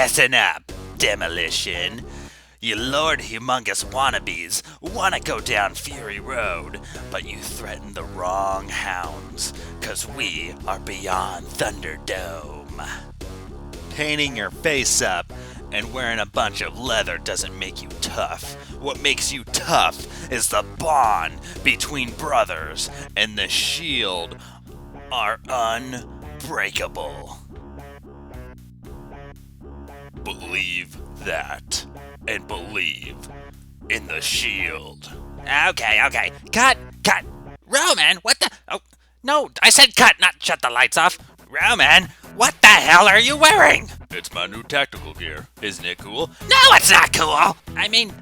Listen up, Demolition. You Lord Humongous wannabes want to go down Fury Road, but you threaten the wrong hounds, 'cause we are beyond Thunderdome. Painting your face up and wearing a bunch of leather doesn't make you tough. What makes you tough is the bond between brothers, and the shield are unbreakable. Believe that, and believe in the shield. Okay. Cut! Roman, what the? Oh, no, I said cut, not shut the lights off. Roman, what the hell are you wearing? It's my new tactical gear. Isn't it cool? No, it's not cool! I mean,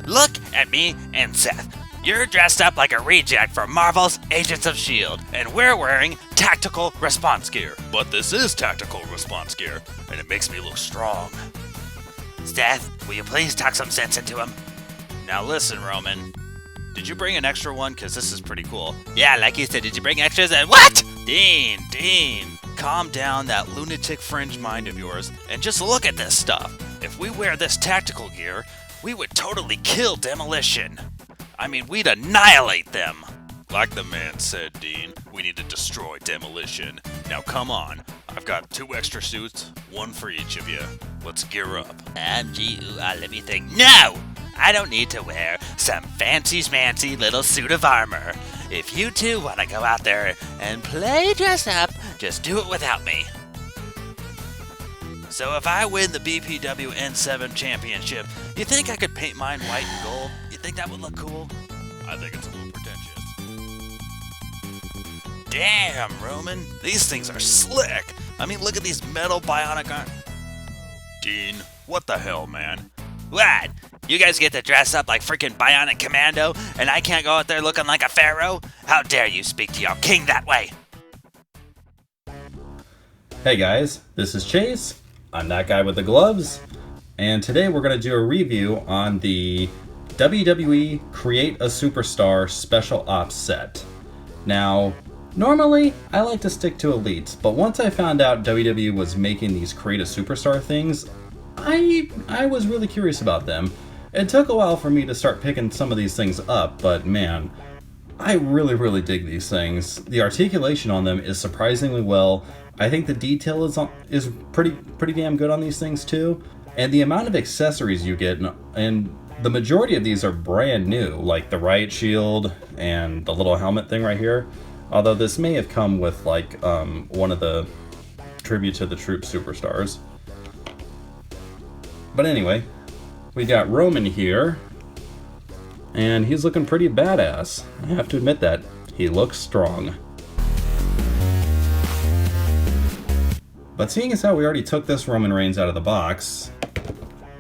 look at me and Seth. You're dressed up like a reject from Marvel's Agents of S.H.I.E.L.D., and we're wearing tactical response gear. But this is tactical response gear, and it makes me look strong. Seth, will you please talk some sense into him? Now listen, Roman. Did you bring an extra one? Because this is pretty cool. Yeah, like you said, did you bring extras? And what? Dean, calm down that lunatic fringe mind of yours and just look at this stuff. If we wear this tactical gear, we would totally kill Demolition. I mean, we'd annihilate them. Like the man said, Dean, we need to destroy Demolition. Now come on, I've got 2 extra suits, 1 for each of you. Let's gear up. Everything. No! I don't need to wear some fancy-schmancy little suit of armor. If you two want to go out there and play dress up, just do it without me. So if I win the BPW N7 championship, you think I could paint mine white and gold? You think that would look cool? I think it's a little pretentious. Damn, Roman, these things are slick. I mean, look at these metal bionic arms. Dean, what the hell, man? What? You guys get to dress up like freaking Bionic Commando, and I can't go out there looking like a pharaoh? How dare you speak to your king that way? Hey guys, this is Chase. I'm that guy with the gloves, and today we're going to do a review on the WWE Create A Superstar Special Ops set. Now, normally I like to stick to elites, but once I found out WWE was making these Create A Superstar things, I was really curious about them. It took a while for me to start picking some of these things up, but man, I really dig these things. The articulation on them is surprisingly well. I think the detail is pretty damn good on these things too. And the amount of accessories you get, and the majority of these are brand new, like the riot shield and the little helmet thing right here. Although this may have come with like one of the tribute to the troop superstars. But anyway, we got Roman here, and he's looking pretty badass. I have to admit that. He looks strong. But seeing as how we already took this Roman Reigns out of the box,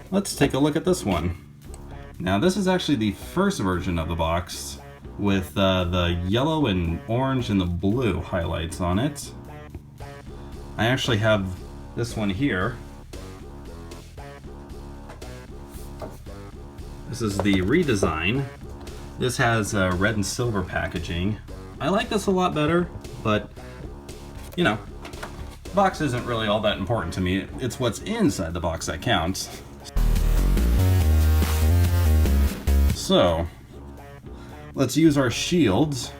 let's take a look at this one. Now this is actually the first version of the box with the yellow and orange and the blue highlights on it. I actually have this one here. This is the redesign. This has red and silver packaging. I like this a lot better, but you know, the box isn't really all that important to me. It's what's inside the box that counts. So, let's use our shields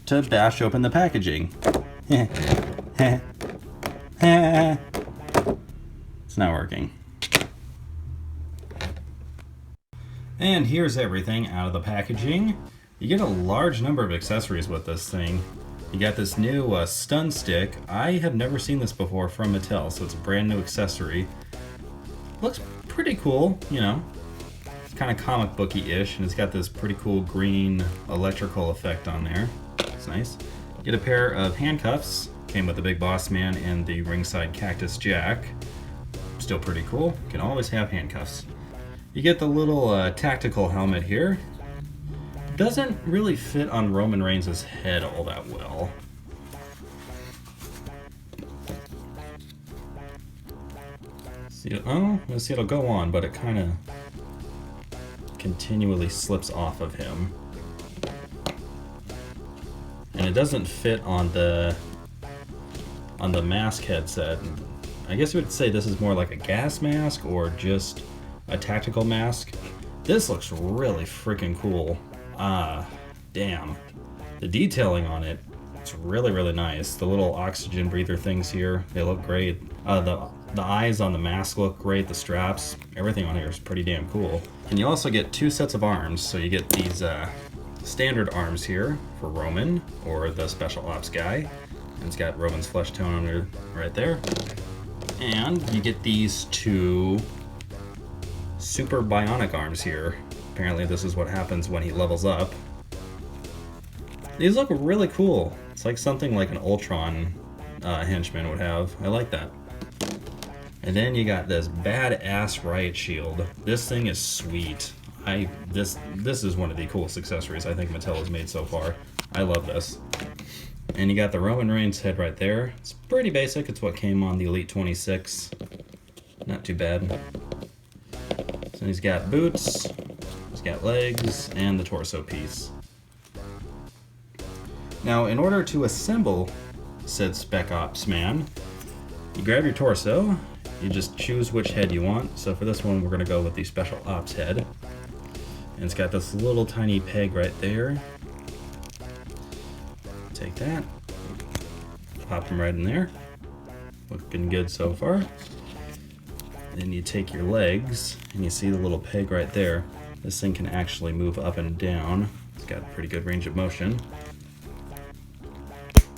to bash open the packaging. It's not working. And here's everything out of the packaging. You get a large number of accessories with this thing. You got this new stun stick. I have never seen this before from Mattel, so it's a brand new accessory. Looks pretty cool, you know. It's kind of comic booky-ish, and it's got this pretty cool green electrical effect on there. It's nice. Get a pair of handcuffs. Came with the Big Boss Man and the ringside Cactus Jack. Still pretty cool. Can always have handcuffs. You get the little tactical helmet here. Doesn't really fit on Roman Reigns' head all that well. See, let's see, it'll go on, but it kind of continually slips off of him. And it doesn't fit on the mask headset. I guess you would say this is more like a gas mask or just a tactical mask. This looks really freaking cool. Damn. The detailing on it, it's really, really nice. The little oxygen breather things here, they look great. The eyes on the mask look great, the straps, everything on here is pretty damn cool. And you also get 2 sets of arms, so you get these standard arms here for Roman, or the special ops guy. And it's got Roman's flesh tone under right there. And you get these 2 super bionic arms here. Apparently this is what happens when he levels up. These look really cool. It's like something like an Ultron henchman would have. I like that. And then you got this badass riot shield. This thing is sweet. This is one of the coolest accessories I think Mattel has made so far. I love this. And you got the Roman Reigns head right there. It's pretty basic. It's what came on the Elite 26. Not too bad. So he's got boots, he's got legs, and the torso piece. Now, in order to assemble said Spec Ops man, you grab your torso, you just choose which head you want. So for this one, we're gonna go with the Special Ops head. And it's got this little tiny peg right there. Take that, pop them right in there. Looking good so far. Then you take your legs, and you see the little peg right there. This thing can actually move up and down. It's got a pretty good range of motion.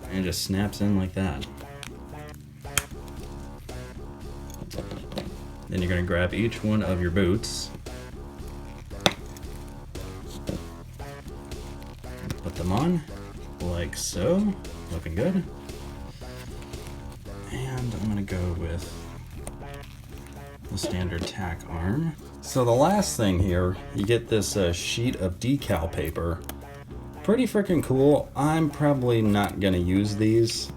And it just snaps in like that. Then you're going to grab each one of your boots. Put them on, like so. Looking good. And I'm going to go with the standard tack arm. So the last thing here, you get this sheet of decal paper. Pretty freaking cool. I'm probably not gonna use these.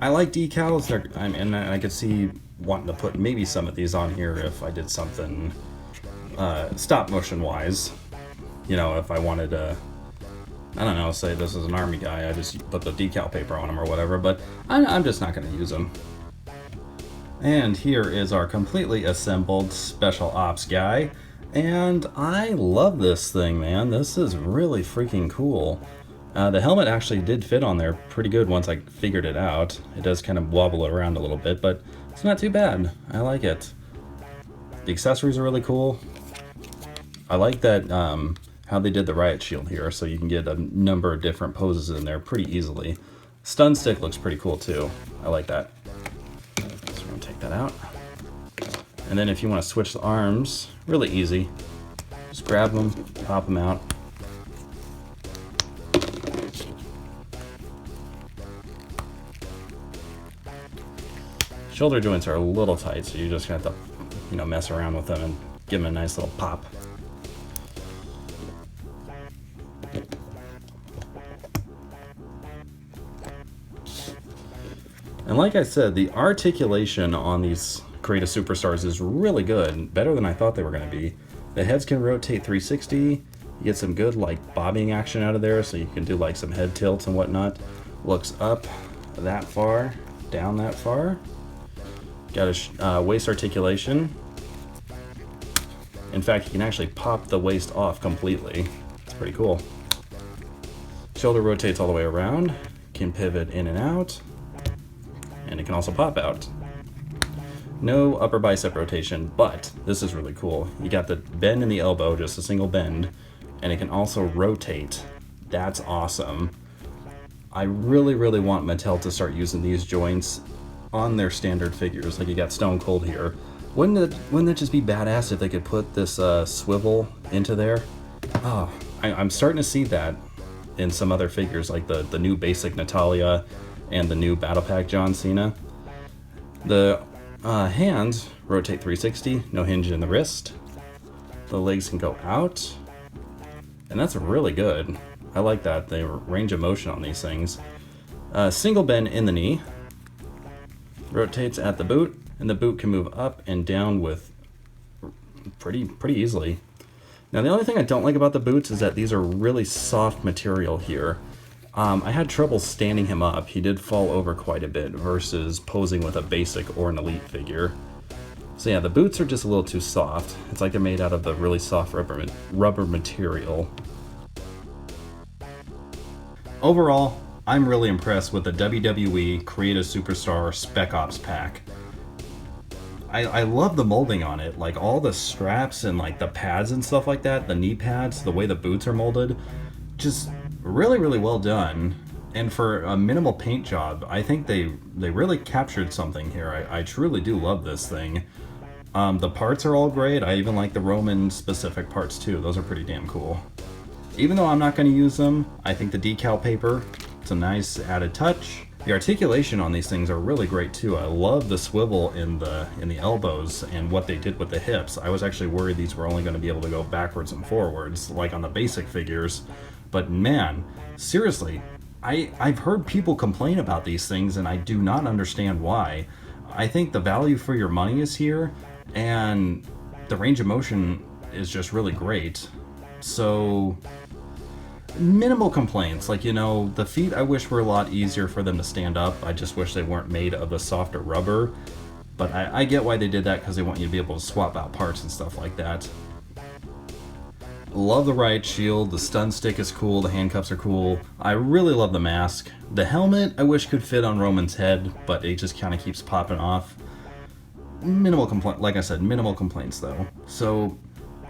I like decals, and I could see wanting to put maybe some of these on here if I did something stop motion wise. You know, if I wanted to, I don't know, say this is an army guy, I just put the decal paper on him or whatever, but I'm just not gonna use them. And here is our completely assembled Special Ops guy. And I love this thing, man. This is really freaking cool. The helmet actually did fit on there pretty good once I figured it out. It does kind of wobble around a little bit, but it's not too bad. I like it. The accessories are really cool. I like that how they did the riot shield here, so you can get a number of different poses in there pretty easily. Stun stick looks pretty cool too. I like that. Take that out. And then if you want to switch the arms, really easy. Just grab them, pop them out. Shoulder joints are a little tight, so you just have to, mess around with them and give them a nice little pop. And like I said, the articulation on these Create A Superstars is really good, better than I thought they were going to be. The heads can rotate 360, you get some good bobbing action out of there, so you can do some head tilts and whatnot. Looks up that far, down that far. Got a waist articulation. In fact, you can actually pop the waist off completely. It's pretty cool. Shoulder rotates all the way around, can pivot in and out. And it can also pop out. No upper bicep rotation, but this is really cool. You got the bend in the elbow, just a single bend, and it can also rotate. That's awesome. I really, really want Mattel to start using these joints on their standard figures. Like you got Stone Cold here. Wouldn't it just be badass if they could put this swivel into there? Oh, I'm starting to see that in some other figures, like the new basic Natalia and the new Battle Pack John Cena. The hands rotate 360, no hinge in the wrist. The legs can go out, and that's really good. I like that, the range of motion on these things. Single bend in the knee, rotates at the boot, and the boot can move up and down with pretty easily. Now the only thing I don't like about the boots is that these are really soft material here. I had trouble standing him up. He did fall over quite a bit versus posing with a basic or an elite figure. So yeah, the boots are just a little too soft. It's like they're made out of the really soft rubber material. Overall, I'm really impressed with the WWE Create A Superstar Spec Ops pack. I love the molding on it, like all the straps and like the pads and stuff like that, the knee pads, the way the boots are molded, just really, really well done. And for a minimal paint job, I think they really captured something here. I truly do love this thing. The parts are all great. I even like the Roman specific parts too. Those are pretty damn cool. Even though I'm not going to use them, I think the decal paper, it's a nice added touch. The articulation on these things are really great too. I love the swivel in the elbows and what they did with the hips. I was actually worried these were only going to be able to go backwards and forwards, like on the basic figures. But man, seriously, I've heard people complain about these things and I do not understand why. I think the value for your money is here, and the range of motion is just really great. So minimal complaints, like, you know, the feet I wish were a lot easier for them to stand up. I just wish they weren't made of the softer rubber, but I get why they did that, because they want you to be able to swap out parts and stuff like that. Love the riot shield, the stun stick is cool, the handcuffs are cool. I really love the mask. The helmet I wish could fit on Roman's head, but it just kind of keeps popping off. Minimal complaint, like I said, minimal complaints though. So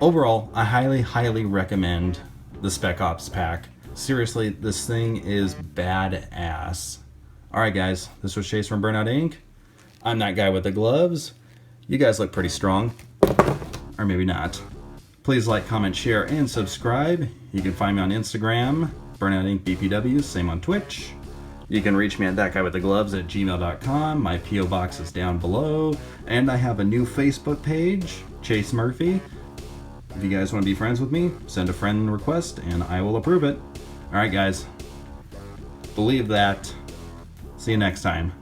overall, I highly recommend the Spec Ops pack. Seriously, this thing is badass. Alright guys, this was Chase from Burnout Inc. I'm that guy with the gloves. You guys look pretty strong. Or maybe not. Please like, comment, share, and subscribe. You can find me on Instagram, BurnoutInc BPW, same on Twitch. You can reach me at thatguywiththegloves@gmail.com. My P.O. box is down below. And I have a new Facebook page, Chase Murphy. If you guys want to be friends with me, send a friend request and I will approve it. Alright guys, believe that. See you next time.